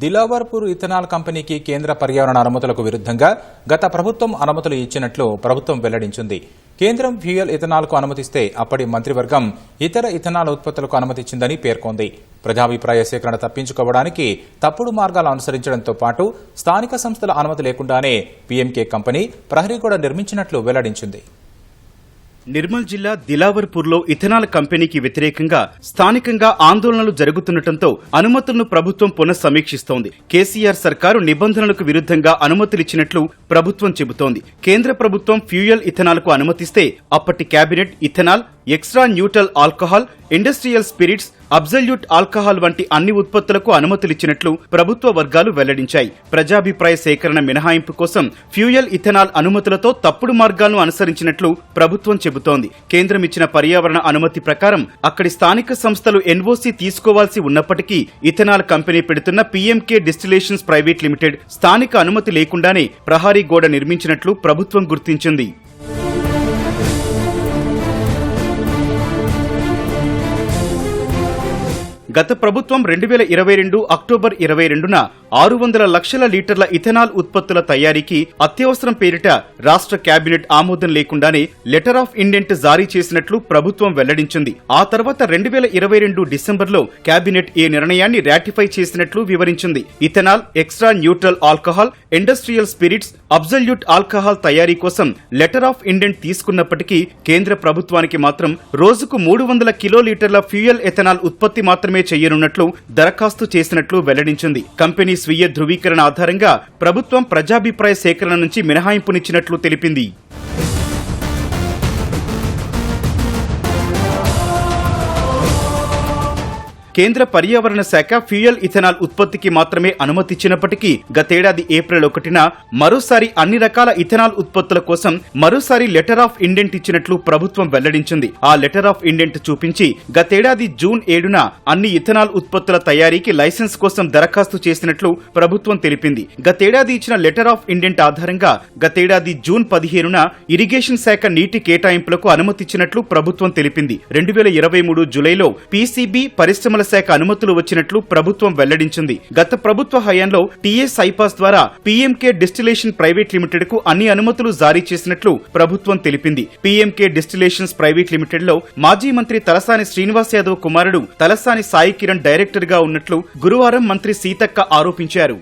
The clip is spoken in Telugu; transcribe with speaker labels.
Speaker 1: దిలావర్పూర్ ఇథనాల్ కంపెనీకి కేంద్ర పర్యావరణ అనుమతులకు విరుద్ధంగా గత ప్రభుత్వం అనుమతులు ఇచ్చినట్లు ప్రభుత్వం వెల్లడించింది. కేంద్రం ఫ్యూయల్ ఇథనాల్కు అనుమతిస్తే అప్పటి మంత్రివర్గం ఇతర ఇథనాల్ ఉత్పత్తులకు అనుమతిచ్చిందని పేర్కొంది. ప్రజాభిప్రాయ సేకరణ తప్పించుకోవడానికి తప్పుడు మార్గాలు అనుసరించడంతో పాటు స్థానిక సంస్థల అనుమతి లేకుండానే పీఎంకే కంపెనీ ప్రహరీ గోడ నిర్మించినట్లు వెల్లడించింది.
Speaker 2: నిర్మల్ జిల్లా దిలావర్పూర్లో ఇథనాల్ కంపెనీకి వ్యతిరేకంగా స్థానికంగా ఆందోళనలు జరుగుతుండటంతో అనుమతులను ప్రభుత్వం పునఃసమీక్షిస్తోంది. కేసీఆర్ సర్కారు నిబంధనలకు విరుద్ధంగా అనుమతులిచ్చినట్లు ప్రభుత్వం చెబుతోంది. కేంద్ర ప్రభుత్వం ఫ్యూయల్ ఇథనాల్కు అనుమతిస్తే అప్పటి cabinet ethanol, extra neutral alcohol, industrial spirits, absolute alcohol వంటి అన్ని ఉత్పత్తులకు అనుమతులిచ్చినట్లు ప్రభుత్వ వర్గాలు వెల్లడించాయి. ప్రజాభిప్రాయ సేకరణ మినహాయింపు కోసం ఫ్యూయల్ ఇథనాల్ అనుమతులతో తప్పుడు మార్గాలను అనుసరించినట్లు ప్రభుత్వం చెబుతోంది. కేంద్రం ఇచ్చిన పర్యావరణ అనుమతి ప్రకారం అక్కడి స్థానిక సంస్థలు ఎన్ఓసీ తీసుకోవాల్సి ఉన్నప్పటికీ ఇథనాల్ కంపెనీ పెడుతున్న పీఎంకే డిస్టిలేషన్స్ ప్రైవేట్ లిమిటెడ్ స్థానిక అనుమతి లేకుండానే ప్రహరీ గోడ నిర్మించినట్లు ప్రభుత్వం గుర్తించింది. గత ప్రభుత్వం 2022 అక్టోబర్ 22న 600 లక్షల లీటర్ల ఇథనాల్ ఉత్పత్తుల తయారీకి అత్యవసరం పేరిట రాష్ట్ర కేబినెట్ ఆమోదం లేకుండానే లెటర్ ఆఫ్ ఇండెంట్ జారీ చేసినట్లు ప్రభుత్వం వెల్లడించింది. ఆ తర్వాత 2022 డిసెంబర్లో కేబినెట్ ఈ నిర్ణయాన్ని రాటిఫై చేసినట్లు వివరించింది. Ethanol, extra neutral alcohol, industrial spirits, absolute alcohol తయారీ కోసం లెటర్ ఆఫ్ ఇండెంట్ తీసుకున్నప్పటికీ కేంద్ర ప్రభుత్వానికి మాత్రం రోజుకు 300 కిలోలీటర్ల ఫ్యూయల్ ఎథనాల్ ఉత్పత్తి మాత్రమే చేయనున్నట్లు దరఖాస్తు చేసినట్లు వెల్లడించింది. కంపెనీ స్వీయ ధృవీకరణ ఆధారంగా ప్రభుత్వం ప్రజాభిప్రాయ సేకరణ నుంచి మినహాయింపునిచ్చినట్లు తెలిపింది. కేంద్ర పర్యావరణ శాఖ ఫ్యూయల్ ఇథనాల్ ఉత్పత్తికి మాత్రమే అనుమతిచ్చినప్పటికీ గతేడాది ఏప్రిల్ 1న మరోసారి అన్ని రకాల ఇథనాల్ ఉత్పత్తుల కోసం మరోసారి లెటర్ ఆఫ్ ఇండెంట్ ఇచ్చినట్లు ప్రభుత్వం వెల్లడించింది. ఆ లెటర్ ఆఫ్ ఇండెంట్ చూపించి గతేడాది జూన్ 7న అన్ని ఇథనాల్ ఉత్పత్తుల తయారీకి లైసెన్స్ కోసం దరఖాస్తు చేసినట్లు ప్రభుత్వం తెలిపింది. గతేడాది ఇచ్చిన లెటర్ ఆఫ్ ఇండెంట్ ఆధారంగా గతేడాది జూన్ 15న ఇరిగేషన్ శాఖ నీటి కేటాయింపులకు అనుమతిచ్చినట్లు ప్రభుత్వం తెలిపింది. 2023 జూలైలో పీసీబీ పరిశ్రమల శాఖ అనుమతులు వచ్చినట్లు ప్రభుత్వం వెల్లడించింది. గత ప్రభుత్వ హయాంలో టీఎస్ ఐపాస్ ద్వారా పీఎంకే డిస్టిలేషన్ ప్రైవేట్ లిమిటెడ్ కు అన్ని అనుమతులు జారీ చేసినట్లు ప్రభుత్వం తెలిపింది. పీఎంకే డిస్టిలేషన్స్ ప్రైవేట్ లిమిటెడ్ లో మాజీ మంత్రి తలసాని శ్రీనివాస్ యాదవ్ కుమారుడు తలసాని సాయి కిరణ్ డైరెక్టర్ గా ఉన్నట్లు గురువారం మంత్రి సీతక్క ఆరోపించారు.